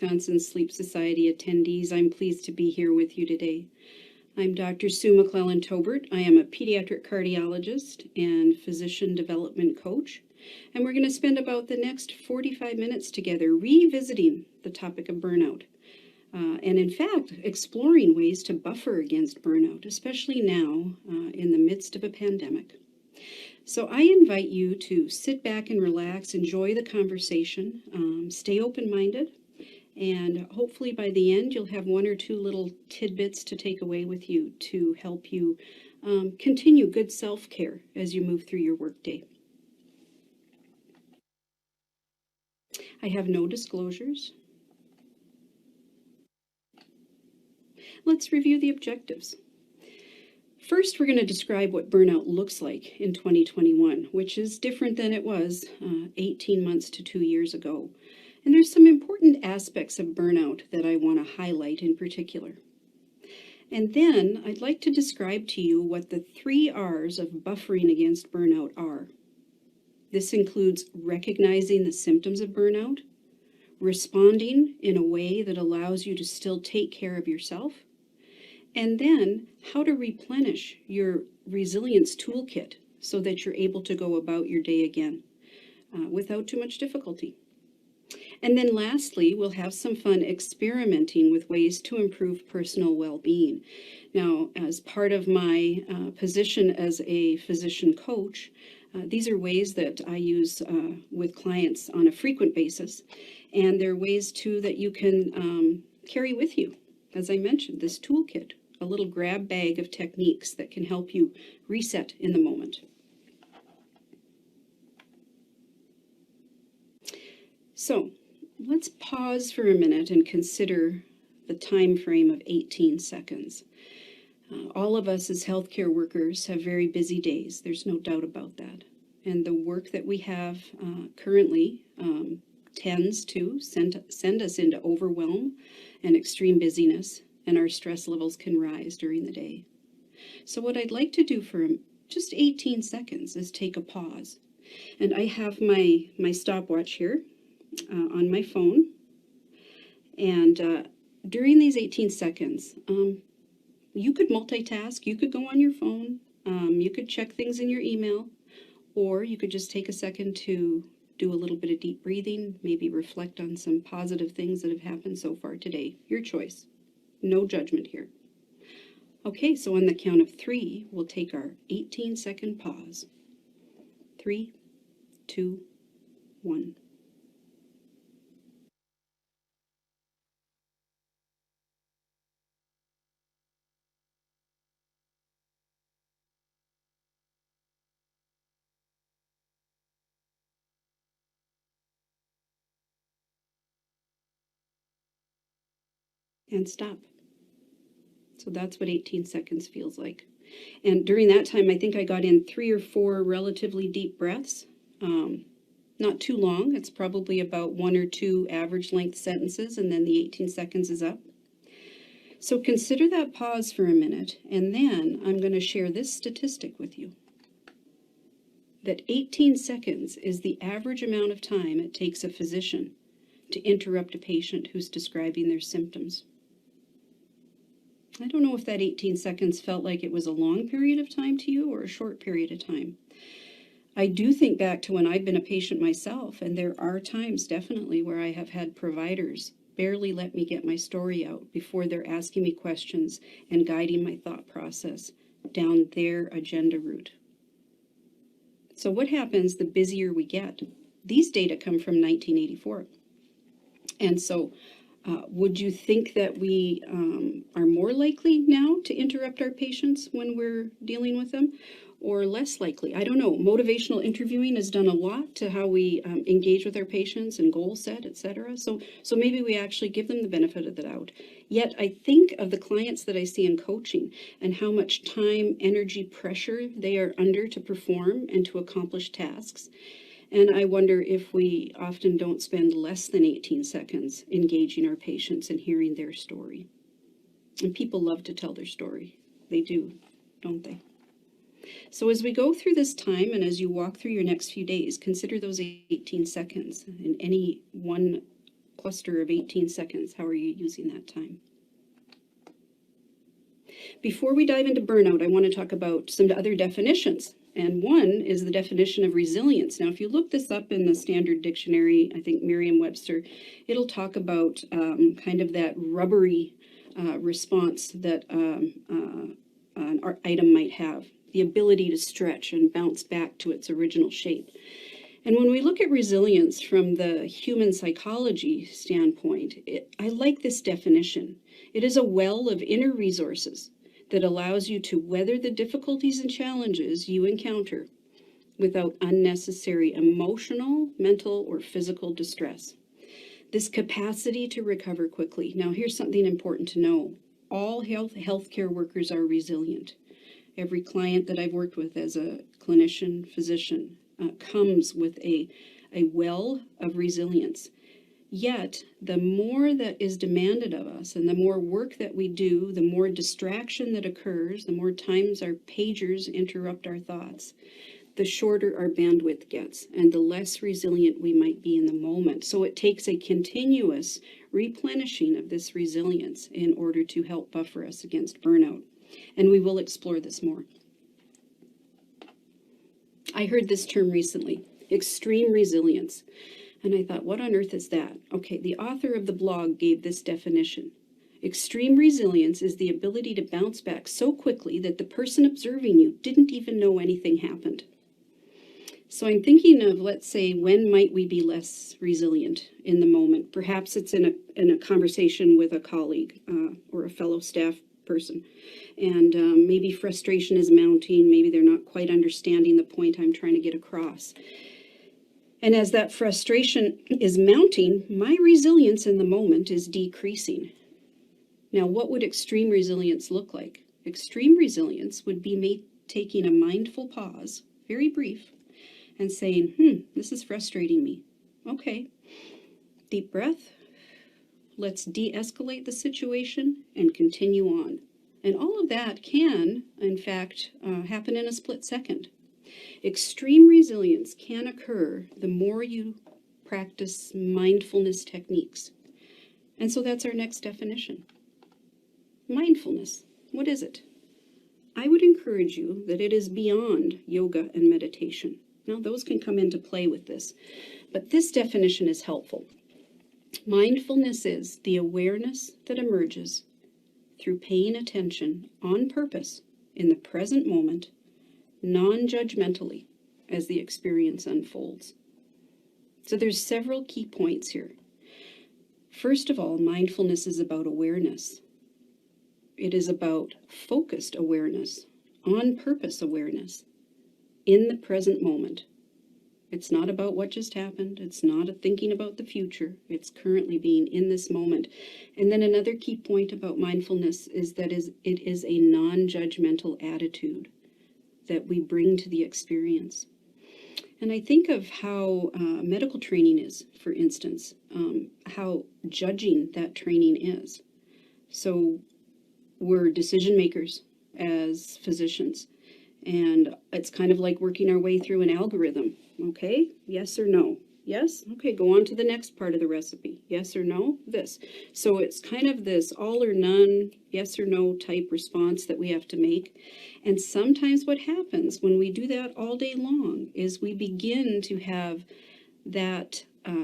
Wisconsin Sleep Society attendees. I'm pleased to be here with you today. I'm Dr. Sue McClellan-Tobert. I am a pediatric cardiologist and physician development coach, and we're going to spend about the next 45 minutes together revisiting the topic of burnout, and in fact, exploring ways to buffer against burnout, especially now in the midst of a pandemic. So I invite you to sit back and relax, enjoy the conversation, stay open-minded, and hopefully by the end you'll have one or two little tidbits to take away with you to help you continue good self-care as you move through your workday. I have no disclosures. Let's review the objectives. First, we're going to describe what burnout looks like in 2021, which is different than it was 18 months to 2 years ago. And there's some important aspects of burnout that I want to highlight in particular. And then I'd like to describe to you what the 3 R's of buffering against burnout are. This includes recognizing the symptoms of burnout, responding in a way that allows you to still take care of yourself, and then how to replenish your resilience toolkit so that you're able to go about your day again without too much difficulty. And then lastly, we'll have some fun experimenting with ways to improve personal well-being. Now, as part of my position as a physician coach, these are ways that I use with clients on a frequent basis, and they're ways too that you can carry with you. As I mentioned, this toolkit, a little grab bag of techniques that can help you reset in the moment. So let's pause for a minute and consider the time frame of 18 seconds. All of us as healthcare workers have very busy days. There's no doubt about that. And the work that we have currently tends to send us into overwhelm and extreme busyness, and our stress levels can rise during the day. So what I'd like to do for just 18 seconds is take a pause. And I have my stopwatch here on my phone. And during these 18 seconds, you could multitask. You could go on your phone. You could check things in your email, or you could just take a second to do a little bit of deep breathing, maybe reflect on some positive things that have happened so far today. Your choice. No judgment here. Okay, so on the count of 3, we'll take our 18-second pause. 3, 2, 1. And stop. So that's what 18 seconds feels like. And during that time, I think I got in 3 or 4 relatively deep breaths. Not too long. It's probably about 1 or 2 average length sentences, and then the 18 seconds is up. So consider that pause for a minute, and then I'm going to share this statistic with you. That 18 seconds is the average amount of time it takes a physician to interrupt a patient who's describing their symptoms. I don't know if that 18 seconds felt like it was a long period of time to you or a short period of time. I do think back to when I've been a patient myself, and there are times definitely where I have had providers barely let me get my story out before they're asking me questions and guiding my thought process down their agenda route. So what happens the busier we get? These data come from 1984. And so would you think that we are more likely now to interrupt our patients when we're dealing with them, or less likely? I don't know. Motivational interviewing has done a lot to how we engage with our patients and goal set, etc. So maybe we actually give them the benefit of the doubt. Yet I think of the clients that I see in coaching and how much time, energy, pressure they are under to perform and to accomplish tasks. And I wonder if we often don't spend less than 18 seconds engaging our patients and hearing their story. And people love to tell their story. They do, don't they? So as we go through this time and as you walk through your next few days, consider those 18 seconds in any one cluster of 18 seconds. How are you using that time? Before we dive into burnout, I want to talk about some other definitions. And one is the definition of resilience. Now, if you look this up in the Standard Dictionary, I think Merriam-Webster, it'll talk about kind of that rubbery response that an item might have, the ability to stretch and bounce back to its original shape. And when we look at resilience from the human psychology standpoint, I like this definition. It is a well of inner resources that allows you to weather the difficulties and challenges you encounter without unnecessary emotional, mental, or physical distress. This capacity to recover quickly. Now, here's something important to know. All healthcare workers are resilient. Every client that I've worked with as a clinician, physician, comes with a well of resilience. Yet, the more that is demanded of us and the more work that we do, the more distraction that occurs, the more times our pagers interrupt our thoughts, the shorter our bandwidth gets and the less resilient we might be in the moment. So it takes a continuous replenishing of this resilience in order to help buffer us against burnout. And we will explore this more. I heard this term recently, extreme resilience. And I thought, what on earth is that? Okay, the author of the blog gave this definition. Extreme resilience is the ability to bounce back so quickly that the person observing you didn't even know anything happened. So I'm thinking of, let's say, when might we be less resilient in the moment? Perhaps it's in a conversation with a colleague or a fellow staff person. And maybe frustration is mounting. Maybe they're not quite understanding the point I'm trying to get across. And as that frustration is mounting, my resilience in the moment is decreasing. Now, what would extreme resilience look like? Extreme resilience would be me taking a mindful pause, very brief, and saying, this is frustrating me. Okay, deep breath. Let's de-escalate the situation and continue on. And all of that can, in fact, happen in a split second. Extreme resilience can occur the more you practice mindfulness techniques. And so that's our next definition. Mindfulness, what is it? I would encourage you that it is beyond yoga and meditation. Now, those can come into play with this, but this definition is helpful. Mindfulness is the awareness that emerges through paying attention on purpose in the present moment, non-judgmentally, as the experience unfolds. So there's several key points here. First of all, mindfulness is about awareness. It is about focused awareness, on-purpose awareness, in the present moment. It's not about what just happened. It's not a thinking about the future. It's currently being in this moment. And then another key point about mindfulness is that it is a non-judgmental attitude that we bring to the experience. And I think of how medical training is, for instance, how judging that training is. So we're decision makers as physicians, and it's kind of like working our way through an algorithm. Okay, yes or no? Yes? Okay, go on to the next part of the recipe. Yes or no? This. So it's kind of this all or none, yes or no type response that we have to make. And sometimes what happens when we do that all day long is we begin to have that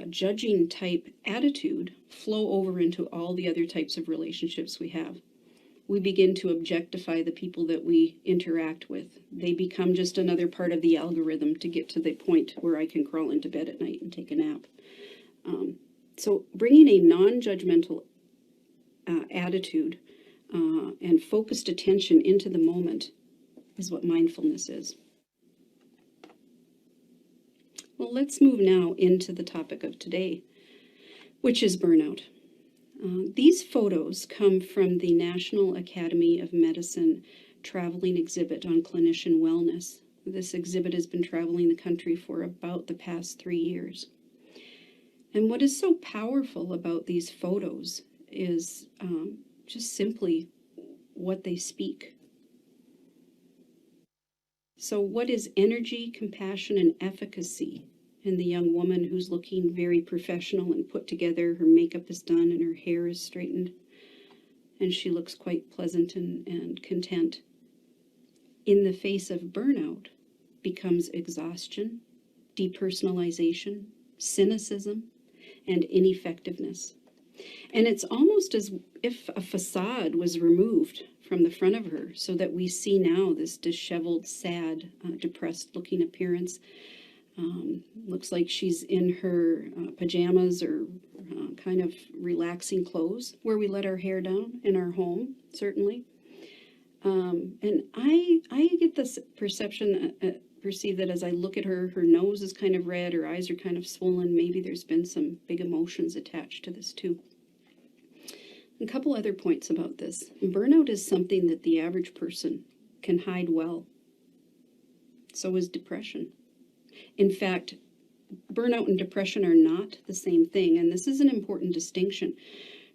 judging type attitude flow over into all the other types of relationships we have. We begin to objectify the people that we interact with. They become just another part of the algorithm to get to the point where I can crawl into bed at night and take a nap. So bringing a non-judgmental attitude and focused attention into the moment is what mindfulness is. Well, let's move now into the topic of today, which is burnout. These photos come from the National Academy of Medicine traveling exhibit on clinician wellness. This exhibit has been traveling the country for about the past 3 years. And what is so powerful about these photos is just simply what they speak. So what is energy, compassion, and efficacy and the young woman who's looking very professional and put together. Her makeup is done and her hair is straightened, and she looks quite pleasant and content. In the face of burnout becomes exhaustion, depersonalization, cynicism, and ineffectiveness. And it's almost as if a facade was removed from the front of her, so that we see now this disheveled, sad, depressed looking appearance. Looks like she's in her pajamas or kind of relaxing clothes, where we let our hair down in our home, certainly. And I get this perceive that as I look at her, her nose is kind of red, her eyes are kind of swollen. Maybe there's been some big emotions attached to this too. A couple other points about this. Burnout is something that the average person can hide well. So is depression. In fact, burnout and depression are not the same thing, and this is an important distinction.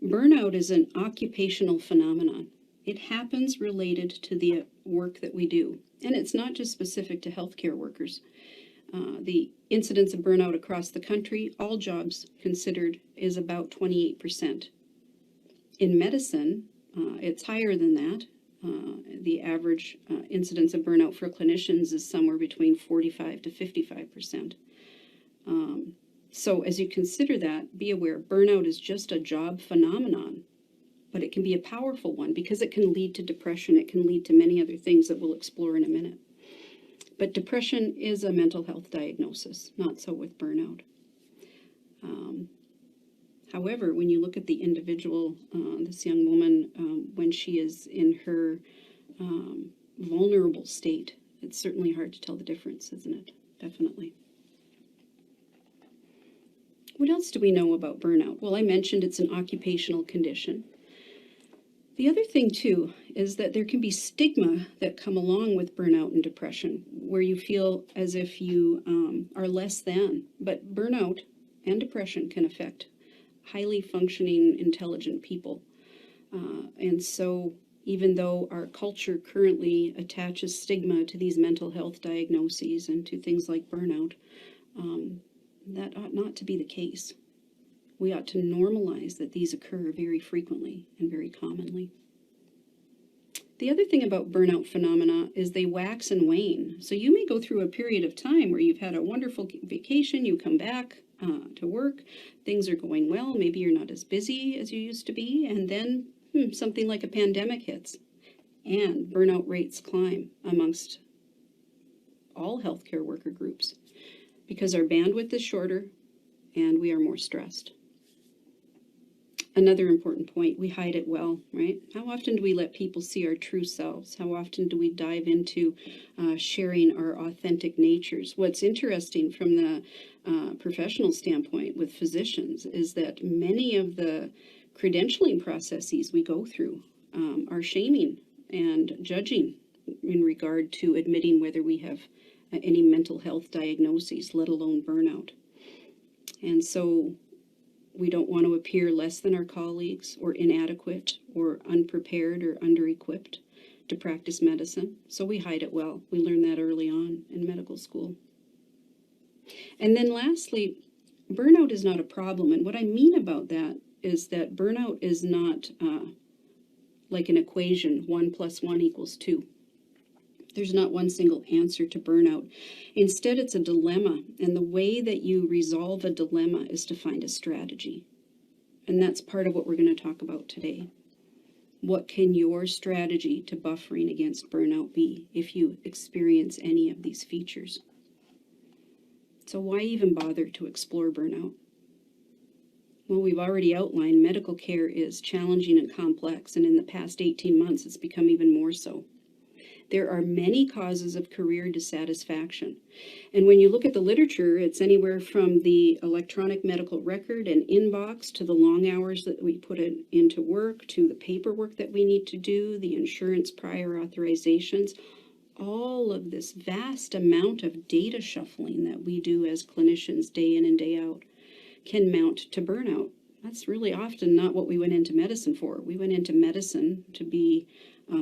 Burnout is an occupational phenomenon. It happens related to the work that we do, and it's not just specific to healthcare workers. The incidence of burnout across the country, all jobs considered, is about 28%. In medicine, it's higher than that. The average incidence of burnout for clinicians is somewhere between 45 to 55%. So as you consider that, be aware, burnout is just a job phenomenon, but it can be a powerful one because it can lead to depression. It can lead to many other things that we'll explore in a minute. But depression is a mental health diagnosis, not so with burnout. However, when you look at the individual, this young woman, when she is in her vulnerable state, it's certainly hard to tell the difference, isn't it? Definitely. What else do we know about burnout? Well, I mentioned it's an occupational condition. The other thing, too, is that there can be stigma that come along with burnout and depression, where you feel as if you are less than. But burnout and depression can affect highly functioning, intelligent people. And so even though our culture currently attaches stigma to these mental health diagnoses and to things like burnout, that ought not to be the case. We ought to normalize that these occur very frequently and very commonly. The other thing about burnout phenomena is they wax and wane. So you may go through a period of time where you've had a wonderful vacation, you come back to work, things are going well, maybe you're not as busy as you used to be, and then something like a pandemic hits, and burnout rates climb amongst all healthcare worker groups because our bandwidth is shorter and we are more stressed. Another important point, we hide it well, right? How often do we let people see our true selves? How often do we dive into sharing our authentic natures? What's interesting from the professional standpoint with physicians is that many of the credentialing processes we go through are shaming and judging in regard to admitting whether we have any mental health diagnoses, let alone burnout. And so we don't want to appear less than our colleagues or inadequate or unprepared or under-equipped to practice medicine. So we hide it well. We learn that early on in medical school. And then lastly, burnout is not a problem. And what I mean about that is that burnout is not like an equation, 1 + 1 = 2. There's not one single answer to burnout. Instead, it's a dilemma, and the way that you resolve a dilemma is to find a strategy. And that's part of what we're going to talk about today. What can your strategy to buffering against burnout be if you experience any of these features? So why even bother to explore burnout? Well, we've already outlined medical care is challenging and complex, and in the past 18 months, it's become even more so. There are many causes of career dissatisfaction. And when you look at the literature, it's anywhere from the electronic medical record and inbox to the long hours that we put into work, to the paperwork that we need to do, the insurance prior authorizations. All of this vast amount of data shuffling that we do as clinicians day in and day out can mount to burnout. That's really often not what we went into medicine for. We went into medicine to be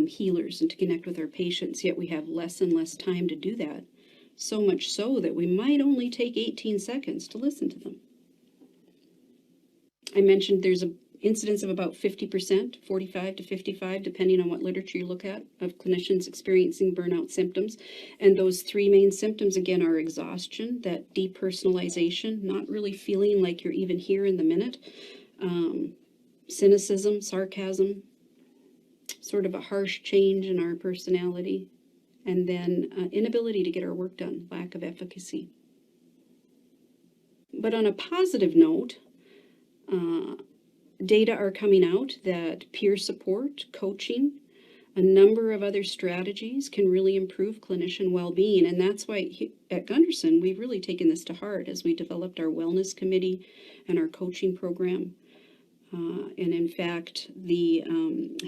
healers and to connect with our patients, yet we have less and less time to do that. So much so that we might only take 18 seconds to listen to them. I mentioned there's an incidence of about 50%, 45 to 55, depending on what literature you look at, of clinicians experiencing burnout symptoms. And those three main symptoms, again, are exhaustion, that depersonalization, not really feeling like you're even here in the minute, cynicism, sarcasm, sort of a harsh change in our personality, and then inability to get our work done, lack of efficacy. But on a positive note, data are coming out that peer support, coaching, a number of other strategies can really improve clinician well-being. And that's why at Gunderson, we've really taken this to heart as we developed our wellness committee and our coaching program. And in fact, the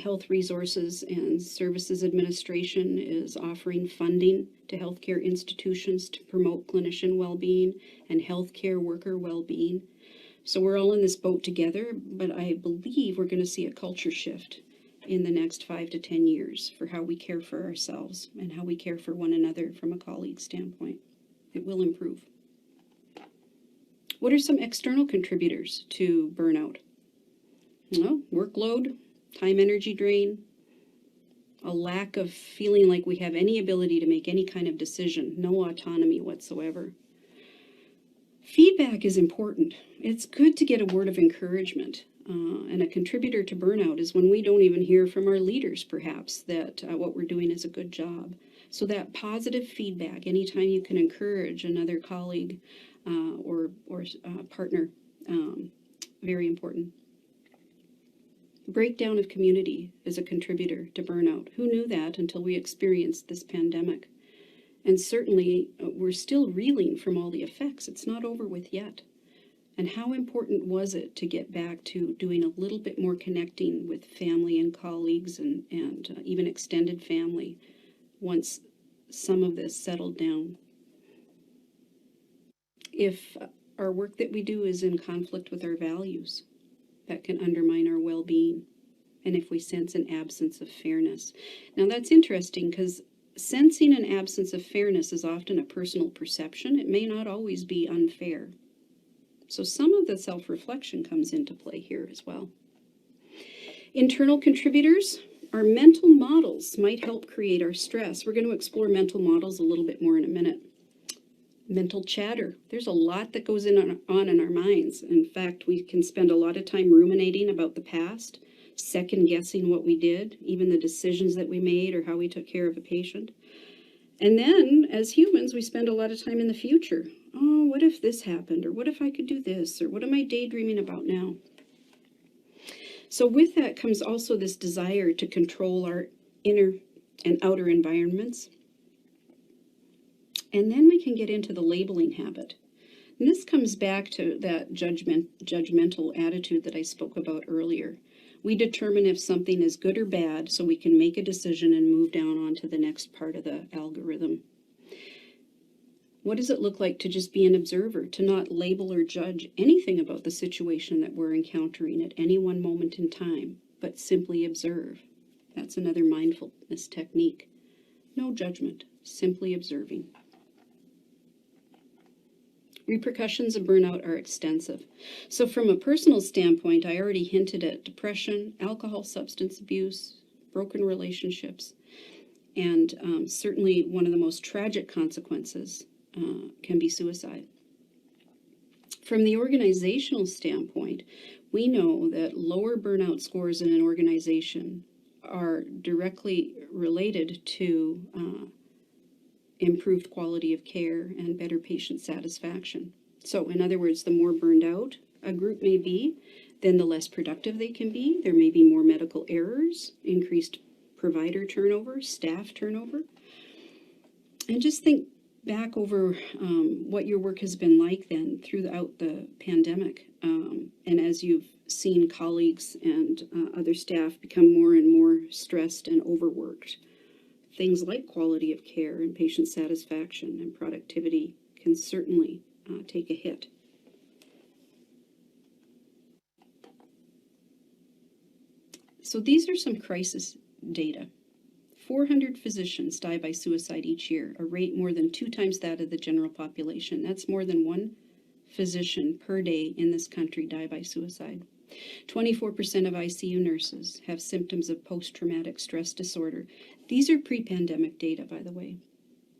Health Resources and Services Administration is offering funding to healthcare institutions to promote clinician well-being and healthcare worker well-being. So we're all in this boat together, but I believe we're going to see a culture shift in the next 5 to 10 years for how we care for ourselves and how we care for one another from a colleague standpoint. It will improve. What are some external contributors to burnout? Well, workload, time energy drain, a lack of feeling like we have any ability to make any kind of decision, no autonomy whatsoever. Feedback is important. It's good to get a word of encouragement. And a contributor to burnout is when we don't even hear from our leaders, perhaps, that what we're doing is a good job. So that positive feedback, anytime you can encourage another colleague or partner, very important. Breakdown of community is a contributor to burnout. Who knew that until we experienced this pandemic? And certainly we're still reeling from all the effects. It's not over with yet. And how important was it to get back to doing a little bit more connecting with family and colleagues and even extended family once some of this settled down? If our work that we do is in conflict with our values, that can undermine our well-being. And if we sense an absence of fairness. Now that's interesting because sensing an absence of fairness is often a personal perception. It may not always be unfair. So some of the self-reflection comes into play here as well. Internal contributors, our mental models might help create our stress. We're going to explore mental models a little bit more in a minute. Mental chatter. There's a lot that goes on in our minds. In fact, we can spend a lot of time ruminating about the past, second guessing what we did, even the decisions that we made or how we took care of a patient. And then, as humans, we spend a lot of time in the future. Oh, what if this happened? Or what if I could do this? Or what am I daydreaming about now? So with that comes also this desire to control our inner and outer environments. And then we can get into the labeling habit. And this comes back to that judgmental attitude that I spoke about earlier. We determine if something is good or bad so we can make a decision and move down onto the next part of the algorithm. What does it look like to just be an observer, to not label or judge anything about the situation that we're encountering at any one moment in time, but simply observe? That's another mindfulness technique. No judgment, simply observing. Repercussions of burnout are extensive. So from a personal standpoint, I already hinted at depression, alcohol, substance abuse, broken relationships, and certainly one of the most tragic consequences can be suicide. From the organizational standpoint, we know that lower burnout scores in an organization are directly related to improved quality of care and better patient satisfaction. So in other words, the more burned out a group may be, then the less productive they can be. There may be more medical errors, increased provider turnover, staff turnover. And just think back over what your work has been like then throughout the pandemic. And as you've seen colleagues and other staff become more and more stressed and overworked, things like quality of care and patient satisfaction and productivity can certainly take a hit. So these are some crisis data 400 physicians die by suicide each year, a rate more than 2 times that of the general population. That's more than 1 physician per day in this country die by suicide. 24% of ICU nurses have symptoms of post-traumatic stress disorder. These are pre-pandemic data, by the way.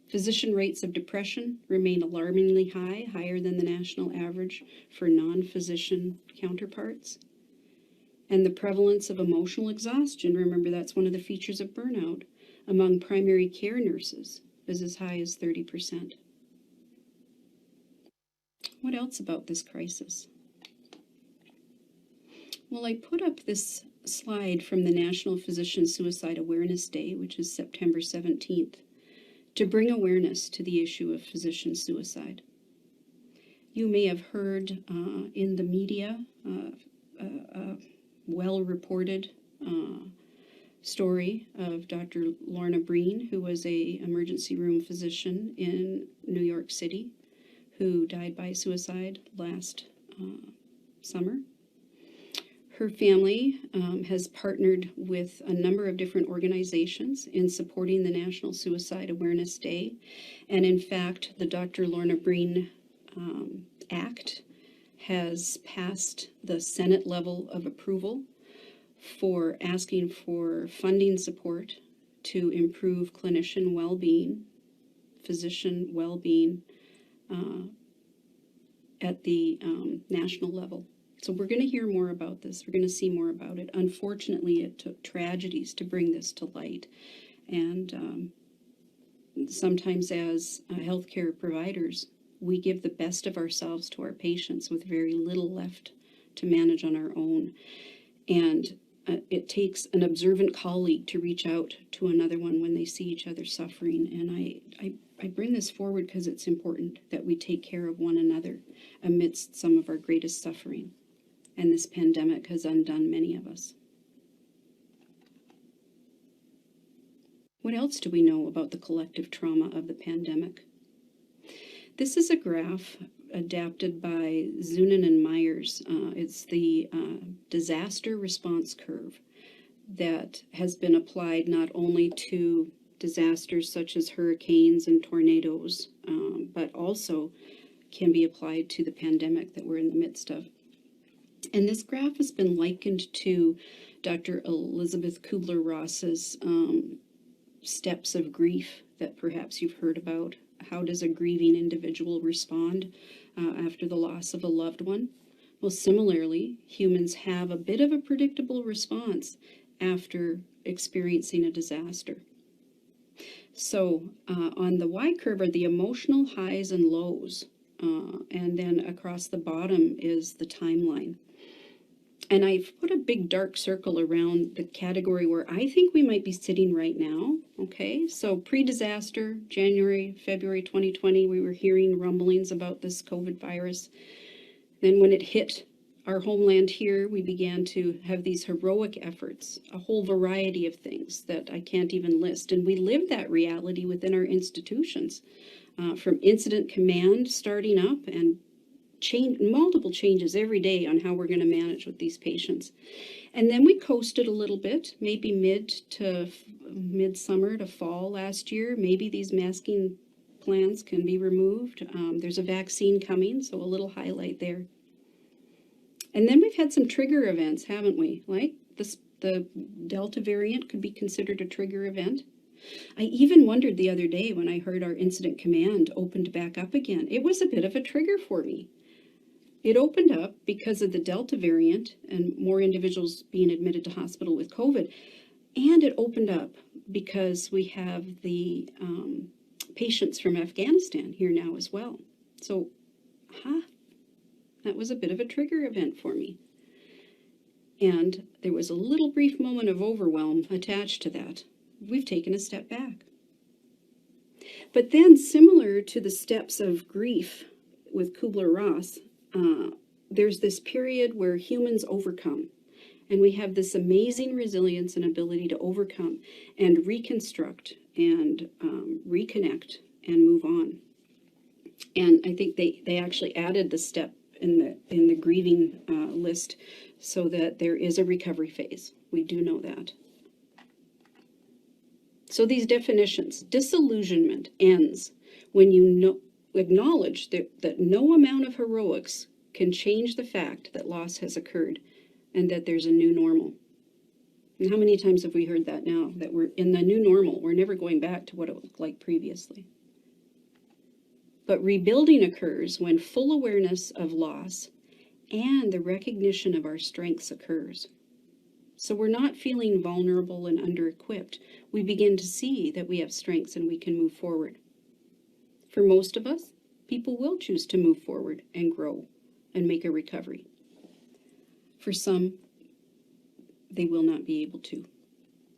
Physician rates of depression remain alarmingly high, higher than the national average for non-physician counterparts. And the prevalence of emotional exhaustion, remember that's one of the features of burnout, among primary care nurses is as high as 30%. What else about this crisis? Well, I put up this slide from the National Physician Suicide Awareness Day, which is September 17th, to bring awareness to the issue of physician suicide. You may have heard in the media well-reported story of Dr. Lorna Breen, who was a emergency room physician in New York City, who died by suicide last summer. Her family has partnered with a number of different organizations in supporting the National Suicide Awareness Day. And in fact, the Dr. Lorna Breen Act has passed the Senate level of approval for asking for funding support to improve clinician well-being, physician well-being at the national level. So we're going to hear more about this. We're going to see more about it. Unfortunately, it took tragedies to bring this to light. And sometimes as healthcare providers, we give the best of ourselves to our patients with very little left to manage on our own. And it takes an observant colleague to reach out to another one when they see each other suffering. And I bring this forward because it's important that we take care of one another amidst some of our greatest suffering. And this pandemic has undone many of us. What else do we know about the collective trauma of the pandemic? This is a graph adapted by Zunin and Myers. It's the disaster response curve that has been applied not only to disasters such as hurricanes and tornadoes, but also can be applied to the pandemic that we're in the midst of. And this graph has been likened to Dr. Elizabeth Kubler-Ross's steps of grief that perhaps you've heard about. How does a grieving individual respond after the loss of a loved one? Well, similarly, humans have a bit of a predictable response after experiencing a disaster. So on the Y curve are the emotional highs and lows, and then across the bottom is the timeline. And I've put a big dark circle around the category where I think we might be sitting right now, okay? So pre-disaster, January, February 2020, we were hearing rumblings about this COVID virus. Then when it hit our homeland here, we began to have these heroic efforts, a whole variety of things that I can't even list. And we lived that reality within our institutions, from incident command starting up and multiple changes every day on how we're going to manage with these patients. And then we coasted a little bit, maybe mid-summer to fall last year. Maybe these masking plans can be removed. There's a vaccine coming, so a little highlight there. And then we've had some trigger events, haven't we? Like the Delta variant could be considered a trigger event. I even wondered the other day when I heard our incident command opened back up again. It was a bit of a trigger for me. It opened up because of the Delta variant and more individuals being admitted to hospital with COVID. And it opened up because we have the patients from Afghanistan here now as well. So, that was a bit of a trigger event for me. And there was a little brief moment of overwhelm attached to that. We've taken a step back. But then, similar to the steps of grief with Kubler-Ross, there's this period where humans overcome. And we have this amazing resilience and ability to overcome and reconstruct and reconnect and move on. And I think they actually added the step in the grieving list so that there is a recovery phase. We do know that. So these definitions: disillusionment ends when you acknowledge that no amount of heroics can change the fact that loss has occurred and that there's a new normal. And how many times have we heard that now, that we're in the new normal? We're never going back to what it looked like previously. But rebuilding occurs when full awareness of loss and the recognition of our strengths occurs. So we're not feeling vulnerable and under-equipped. We begin to see that we have strengths and we can move forward. For most of us, people will choose to move forward and grow and make a recovery. For some, they will not be able to.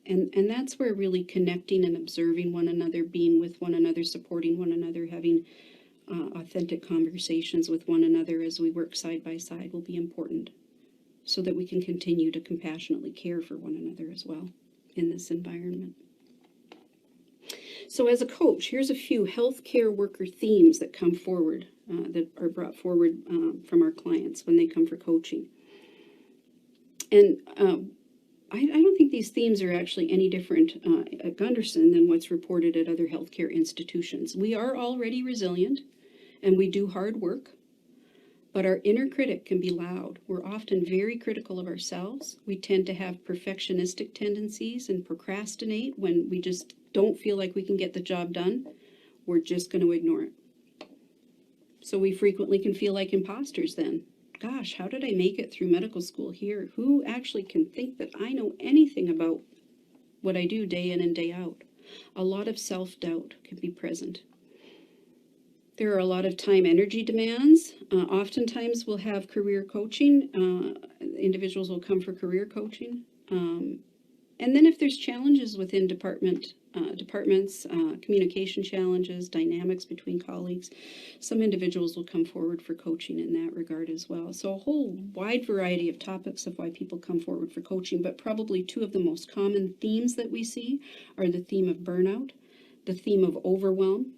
And that's where really connecting and observing one another, being with one another, supporting one another, having authentic conversations with one another as we work side by side will be important, so that we can continue to compassionately care for one another as well in this environment. So as a coach, here's a few healthcare worker themes that come forward, that are brought forward from our clients when they come for coaching. And I don't think these themes are actually any different at Gunderson than what's reported at other healthcare institutions. We are already resilient and we do hard work, but our inner critic can be loud. We're often very critical of ourselves. We tend to have perfectionistic tendencies and procrastinate when we just don't feel like we can get the job done. We're just going to ignore it. So we frequently can feel like imposters then. Gosh, how did I make it through medical school here? Who actually can think that I know anything about what I do day in and day out? A lot of self-doubt can be present. There are a lot of time energy demands. Oftentimes we'll have career coaching. Individuals will come for career coaching. And then if there's challenges within departments, communication challenges, dynamics between colleagues, some individuals will come forward for coaching in that regard as well. So a whole wide variety of topics of why people come forward for coaching, but probably two of the most common themes that we see are the theme of burnout, the theme of overwhelm,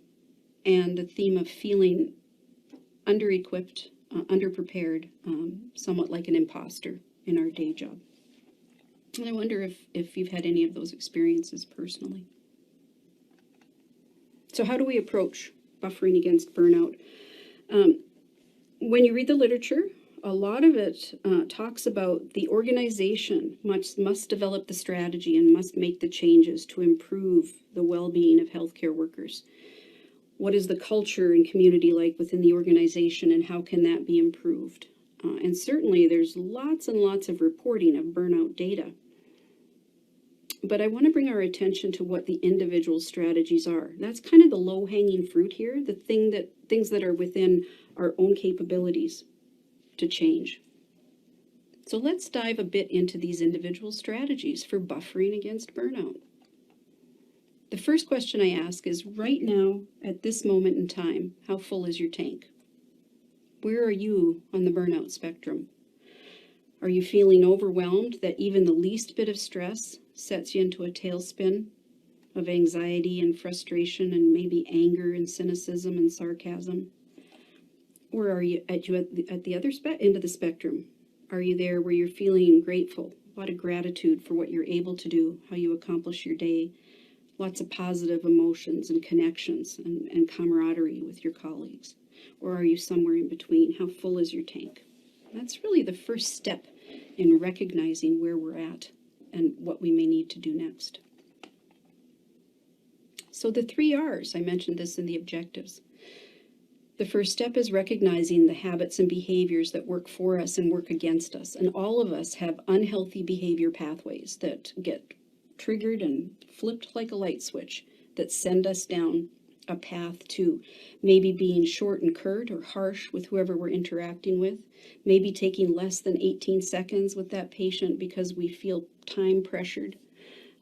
and the theme of feeling under-equipped, underprepared, somewhat like an imposter in our day job. And I wonder if you've had any of those experiences personally. So how do we approach buffering against burnout? When you read the literature, a lot of it talks about the organization must develop the strategy and must make the changes to improve the well-being of healthcare workers. What is the culture and community like within the organization, and how can that be improved? And certainly there's lots and lots of reporting of burnout data. But I want to bring our attention to what the individual strategies are. That's kind of the low-hanging fruit here, the things that are within our own capabilities to change. So let's dive a bit into these individual strategies for buffering against burnout. The first question I ask is, right now, at this moment in time, how full is your tank? Where are you on the burnout spectrum? Are you feeling overwhelmed that even the least bit of stress sets you into a tailspin of anxiety and frustration and maybe anger and cynicism and sarcasm? Or are you at the other end of the spectrum? Are you there where you're feeling grateful, a lot of gratitude for what you're able to do, how you accomplish your day, lots of positive emotions and connections and camaraderie with your colleagues? Or are you somewhere in between? How full is your tank? That's really the first step in recognizing where we're at and what we may need to do next. So the 3 R's, I mentioned this in the objectives. The first step is recognizing the habits and behaviors that work for us and work against us. And all of us have unhealthy behavior pathways that get triggered and flipped like a light switch that send us down a path to maybe being short and curt or harsh with whoever we're interacting with, maybe taking less than 18 seconds with that patient because we feel time pressured.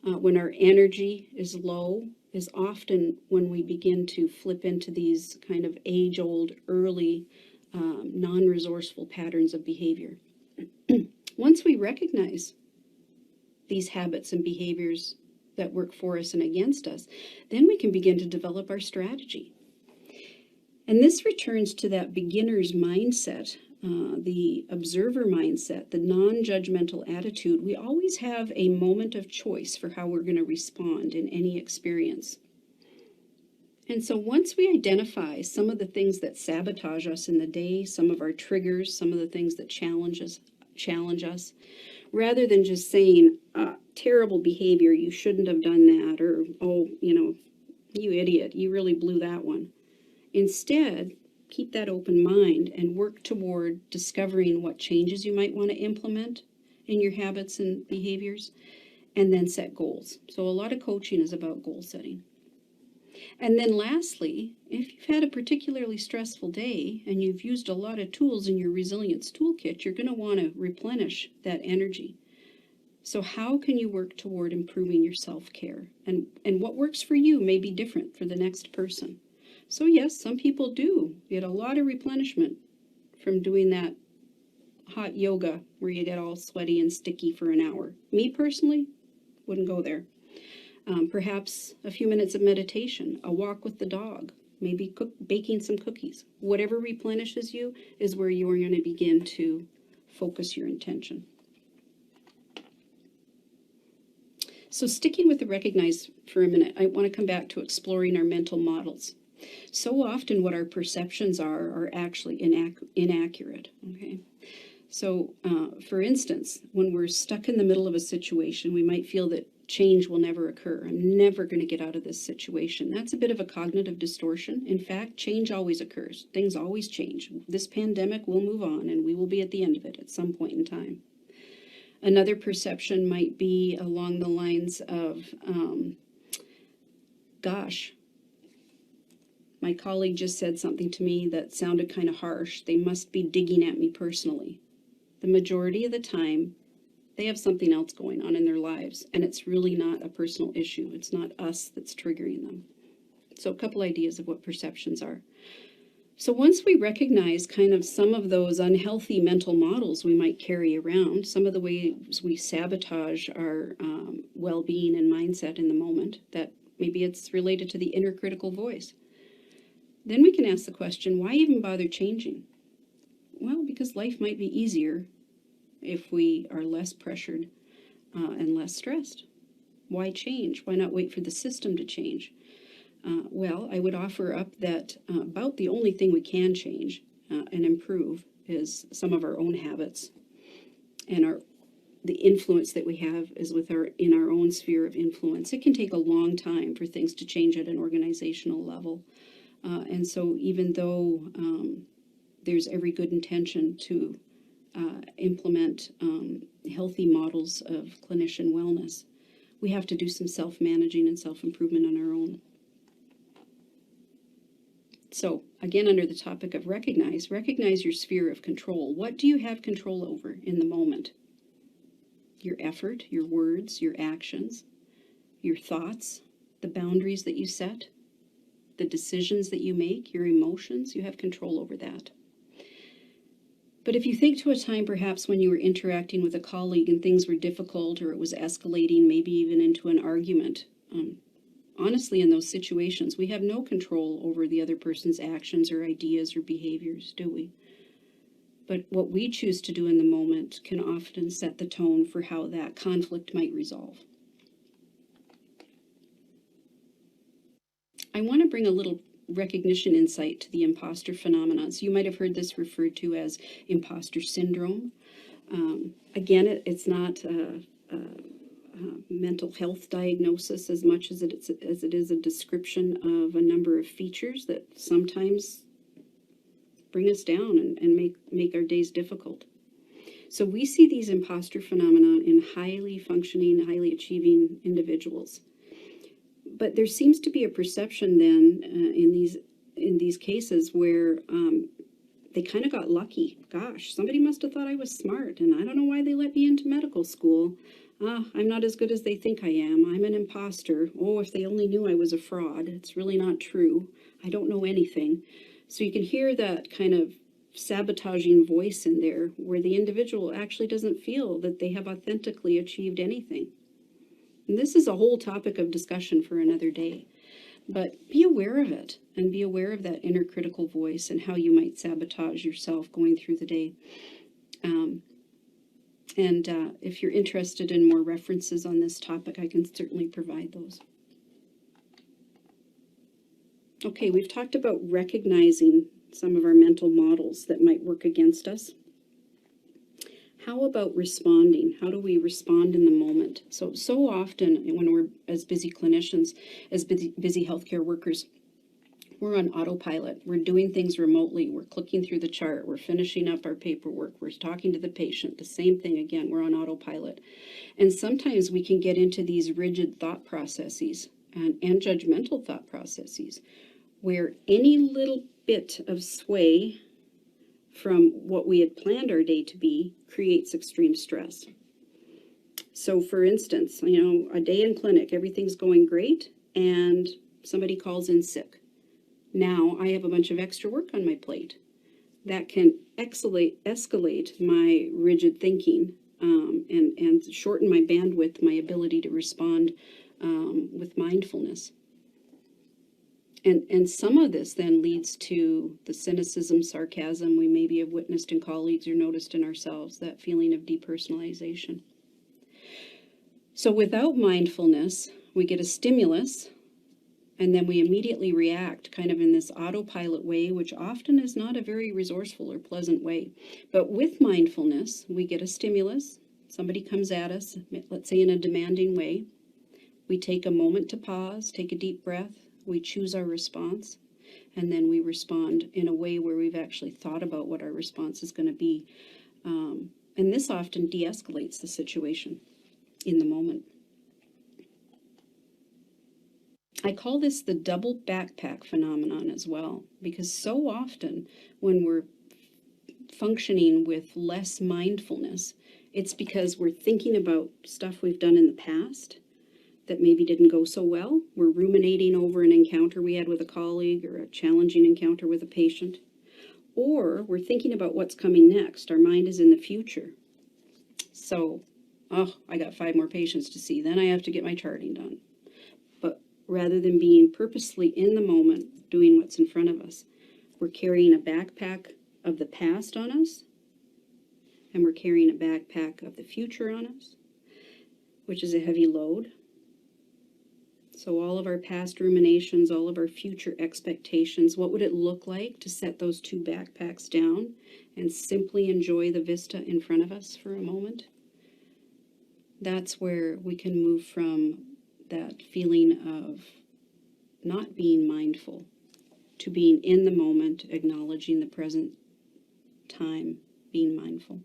When our energy is low is often when we begin to flip into these kind of age-old, early, non-resourceful patterns of behavior. Once we recognize these habits and behaviors that work for us and against us, then we can begin to develop our strategy. And this returns to that beginner's mindset the observer mindset, the non-judgmental attitude, we always have a moment of choice for how we're going to respond in any experience. And so once we identify some of the things that sabotage us in the day, some of our triggers, some of the things that challenge us, rather than just saying, terrible behavior, you shouldn't have done that, or, oh, you idiot, you really blew that one. Instead, keep that open mind and work toward discovering what changes you might want to implement in your habits and behaviors, and then set goals. So a lot of coaching is about goal setting. And then lastly, if you've had a particularly stressful day and you've used a lot of tools in your resilience toolkit, you're going to want to replenish that energy. So how can you work toward improving your self-care? And what works for you may be different for the next person. So yes, some people do get a lot of replenishment from doing that hot yoga where you get all sweaty and sticky for an hour. Me personally, wouldn't go there. Perhaps a few minutes of meditation, a walk with the dog, maybe baking some cookies. Whatever replenishes you is where you are going to begin to focus your intention. So sticking with the recognize for a minute, I want to come back to exploring our mental models. So often what our perceptions are actually inaccurate, okay? So, for instance, when we're stuck in the middle of a situation, we might feel that change will never occur. I'm never going to get out of this situation. That's a bit of a cognitive distortion. In fact, change always occurs. Things always change. This pandemic will move on, and we will be at the end of it at some point in time. Another perception might be along the lines of, gosh, my colleague just said something to me that sounded kind of harsh. They must be digging at me personally. The majority of the time, they have something else going on in their lives, and it's really not a personal issue. It's not us that's triggering them. So a couple ideas of what perceptions are. So once we recognize kind of some of those unhealthy mental models we might carry around, some of the ways we sabotage our well-being and mindset in the moment, that maybe it's related to the inner critical voice, then we can ask the question, why even bother changing? Well, because life might be easier if we are less pressured and less stressed. Why change? Why not wait for the system to change? Well, I would offer up that about the only thing we can change and improve is some of our own habits, and the influence that we have is in our own sphere of influence. It can take a long time for things to change at an organizational level, and so even though there's every good intention to implement healthy models of clinician wellness, we have to do some self-managing and self-improvement on our own. So again, under the topic of recognize your sphere of control. What do you have control over in the moment? Your effort, your words, your actions, your thoughts, the boundaries that you set, the decisions that you make, your emotions, you have control over that. But if you think to a time perhaps when you were interacting with a colleague and things were difficult or it was escalating, maybe even into an argument, honestly, in those situations, we have no control over the other person's actions or ideas or behaviors, do we? But what we choose to do in the moment can often set the tone for how that conflict might resolve. I want to bring a little recognition insight to the imposter phenomenon. So you might have heard this referred to as imposter syndrome. Again, it's not a mental health diagnosis as much as it is a description of a number of features that sometimes bring us down and make our days difficult. So we see these imposter phenomena in highly functioning, highly achieving individuals. But there seems to be a perception then in these cases where they kind of got lucky. Gosh, somebody must have thought I was smart, and I don't know why they let me into medical school. I'm not as good as they think I am. I'm an imposter. Oh, if they only knew I was a fraud. It's really not true. I don't know anything. So you can hear that kind of sabotaging voice in there where the individual actually doesn't feel that they have authentically achieved anything. And this is a whole topic of discussion for another day. But be aware of it, and be aware of that inner critical voice and how you might sabotage yourself going through the day. If you're interested in more references on this topic, I can certainly provide those. Okay, we've talked about recognizing some of our mental models that might work against us. How about responding? How do we respond in the moment? So often when we're as busy clinicians, as busy healthcare workers, we're on autopilot. We're doing things remotely. We're clicking through the chart. We're finishing up our paperwork. We're talking to the patient. The same thing again, we're on autopilot. And sometimes we can get into these rigid thought processes and judgmental thought processes where any little bit of sway from what we had planned our day to be creates extreme stress. So for instance, a day in clinic, everything's going great, and somebody calls in sick. Now I have a bunch of extra work on my plate. That can escalate my rigid thinking and shorten my bandwidth, my ability to respond with mindfulness. And some of this then leads to the cynicism, sarcasm we maybe have witnessed in colleagues or noticed in ourselves, that feeling of depersonalization. So without mindfulness, we get a stimulus, and then we immediately react kind of in this autopilot way, which often is not a very resourceful or pleasant way. But with mindfulness, we get a stimulus. Somebody comes at us, let's say in a demanding way. We take a moment to pause, take a deep breath. We choose our response, and then we respond in a way where we've actually thought about what our response is going to be. And this often de-escalates the situation in the moment. I call this the double backpack phenomenon as well, because so often when we're functioning with less mindfulness, it's because we're thinking about stuff we've done in the past that maybe didn't go so well. We're ruminating over an encounter we had with a colleague or a challenging encounter with a patient. Or we're thinking about what's coming next. Our mind is in the future. So, I got 5 more patients to see. Then I have to get my charting done. But rather than being purposely in the moment, doing what's in front of us, we're carrying a backpack of the past on us, and we're carrying a backpack of the future on us, which is a heavy load. So all of our past ruminations, all of our future expectations, what would it look like to set those 2 backpacks down and simply enjoy the vista in front of us for a moment? That's where we can move from that feeling of not being mindful to being in the moment, acknowledging the present time, being mindful.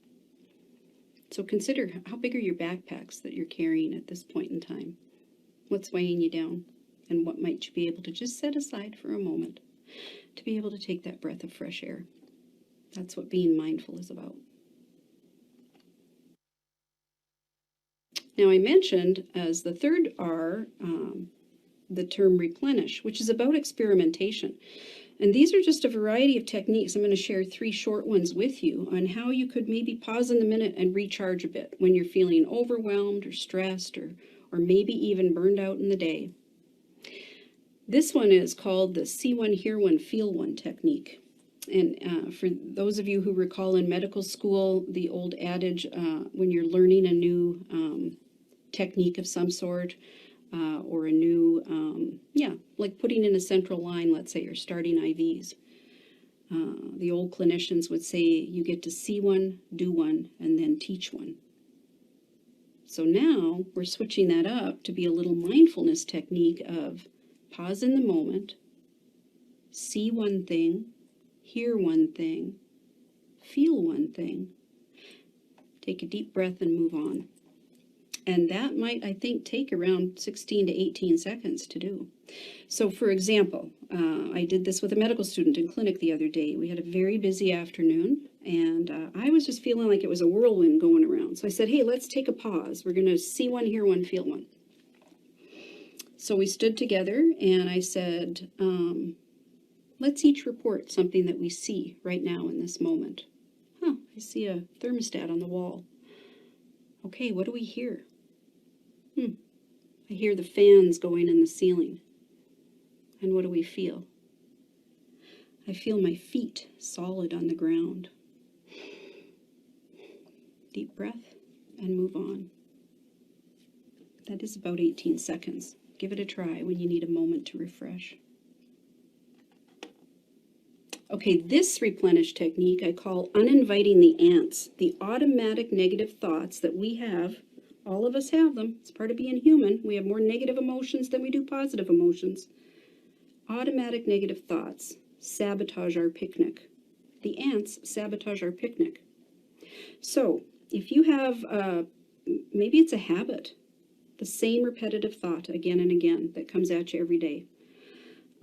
So consider, how big are your backpacks that you're carrying at this point in time? What's weighing you down, and what might you be able to just set aside for a moment to be able to take that breath of fresh air? That's what being mindful is about. Now I mentioned as the third R, the term replenish, which is about experimentation. And these are just a variety of techniques. I'm going to share 3 short ones with you on how you could maybe pause in the minute and recharge a bit when you're feeling overwhelmed or stressed or maybe even burned out in the day. This one is called the see one, hear one, feel one technique. And for those of you who recall in medical school, the old adage, when you're learning a new technique of some sort, or a new, like putting in a central line, let's say you're starting IVs. The old clinicians would say you get to see one, do one, and then teach one. So now we're switching that up to be a little mindfulness technique of pause in the moment, see one thing, hear one thing, feel one thing, take a deep breath and move on. And that might, I think, take around 16 to 18 seconds to do. So for example, I did this with a medical student in clinic the other day. We had a very busy afternoon, and I was just feeling like it was a whirlwind going around. So I said, hey, let's take a pause. We're going to see one, hear one, feel one. So we stood together, and I said, let's each report something that we see right now in this moment. I see a thermostat on the wall. Okay, what do we hear? I hear the fans going in the ceiling. And what do we feel? I feel my feet solid on the ground. Deep breath and move on. That is about 18 seconds. Give it a try when you need a moment to refresh. Okay, this replenish technique I call uninviting the ants, the automatic negative thoughts that we have. All of us have them. It's part of being human. We have more negative emotions than we do positive emotions. Automatic negative thoughts sabotage our picnic. The ants sabotage our picnic. So if you have, maybe it's a habit, the same repetitive thought again and again that comes at you every day.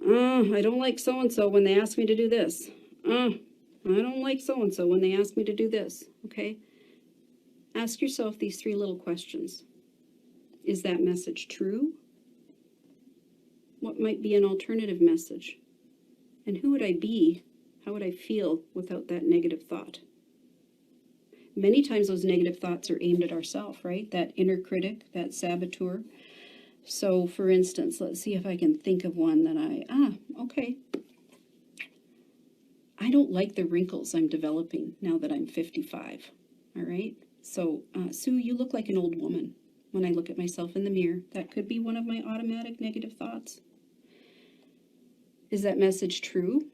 I don't like so-and-so when they ask me to do this. I don't like so-and-so when they ask me to do this. Okay? Ask yourself these 3 little questions. Is that message true? What might be an alternative message? And who would I be? How would I feel without that negative thought? Many times those negative thoughts are aimed at ourselves, right? That inner critic, that saboteur. So, for instance, let's see if I can think of one that okay. I don't like the wrinkles I'm developing now that I'm 55, all right? So, Sue, you look like an old woman when I look at myself in the mirror. That could be one of my automatic negative thoughts. Is that message true?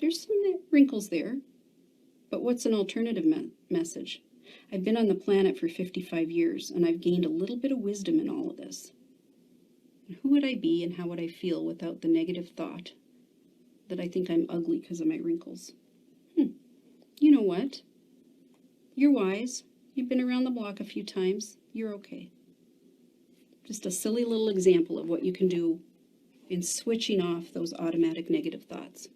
There's some wrinkles there. But what's an alternative message? I've been on the planet for 55 years, and I've gained a little bit of wisdom in all of this. Who would I be and how would I feel without the negative thought that I think I'm ugly because of my wrinkles? You know what? You're wise. You've been around the block a few times. You're okay. Just a silly little example of what you can do in switching off those automatic negative thoughts.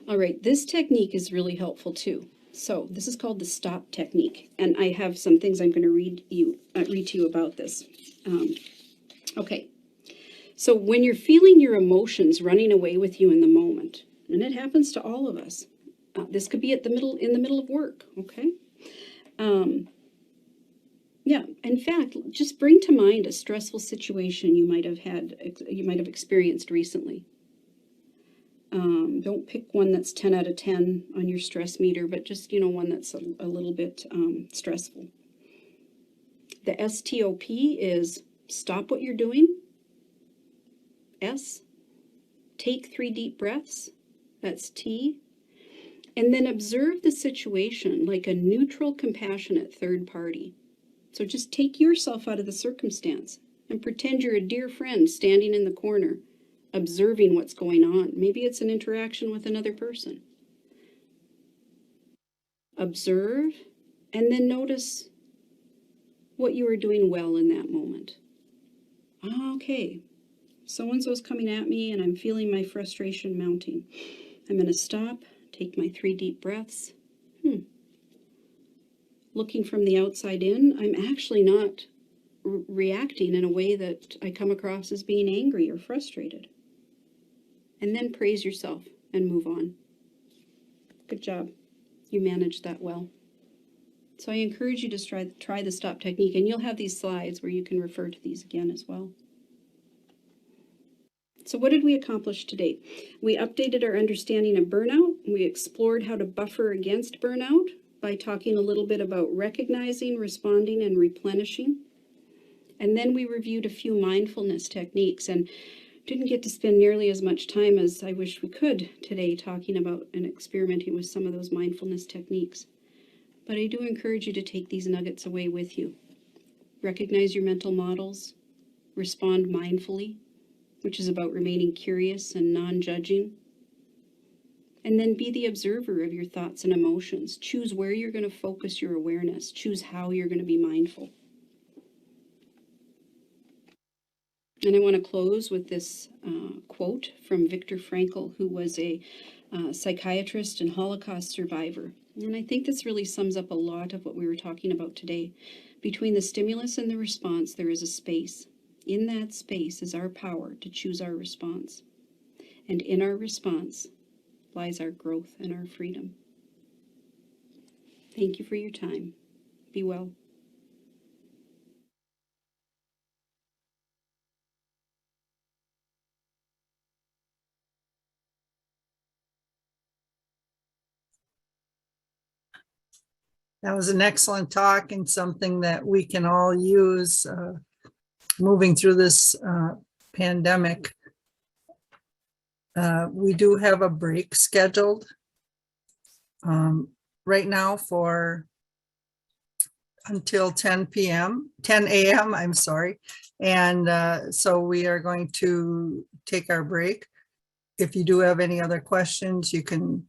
All right, this technique is really helpful too. So this is called the stop technique, and I have some things I'm going to read to you about this. Okay, so when you're feeling your emotions running away with you in the moment, and it happens to all of us, this could be in the middle of work. Okay, yeah. In fact, just bring to mind a stressful situation you might have experienced recently. Don't pick one that's 10 out of 10 on your stress meter, but just, one that's a little bit stressful. The STOP is stop what you're doing. S, take 3 deep breaths. That's T. And then observe the situation like a neutral, compassionate third party. So just take yourself out of the circumstance and pretend you're a dear friend standing in the corner, observing what's going on. Maybe it's an interaction with another person. Observe, and then notice what you are doing well in that moment. Okay, so-and-so's coming at me and I'm feeling my frustration mounting. I'm going to stop, take my 3 deep breaths. Looking from the outside in, I'm actually not reacting in a way that I come across as being angry or frustrated. And then praise yourself and move on. Good job. You managed that well. So I encourage you to try the stop technique, and you'll have these slides where you can refer to these again as well. So what did we accomplish today? We updated our understanding of burnout. We explored how to buffer against burnout by talking a little bit about recognizing, responding, and replenishing. And then we reviewed a few mindfulness techniques and didn't get to spend nearly as much time as I wish we could today talking about and experimenting with some of those mindfulness techniques. But I do encourage you to take these nuggets away with you. Recognize your mental models, respond mindfully, which is about remaining curious and non-judging. And then be the observer of your thoughts and emotions. Choose where you're going to focus your awareness. Choose how you're going to be mindful. And I want to close with this quote from Viktor Frankl, who was a psychiatrist and Holocaust survivor. And I think this really sums up a lot of what we were talking about today. Between the stimulus and the response, there is a space. In that space is our power to choose our response. And in our response lies our growth and our freedom. Thank you for your time. Be well. That was an excellent talk and something that we can all use moving through this pandemic. We do have a break scheduled right now for until 10 a.m. I'm sorry. And so we are going to take our break. If you do have any other questions, you can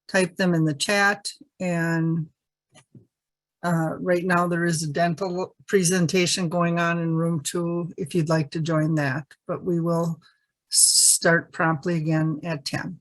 type them in the chat. And right now there is a dental presentation going on in room 2 if you'd like to join that, but we will start promptly again at 10.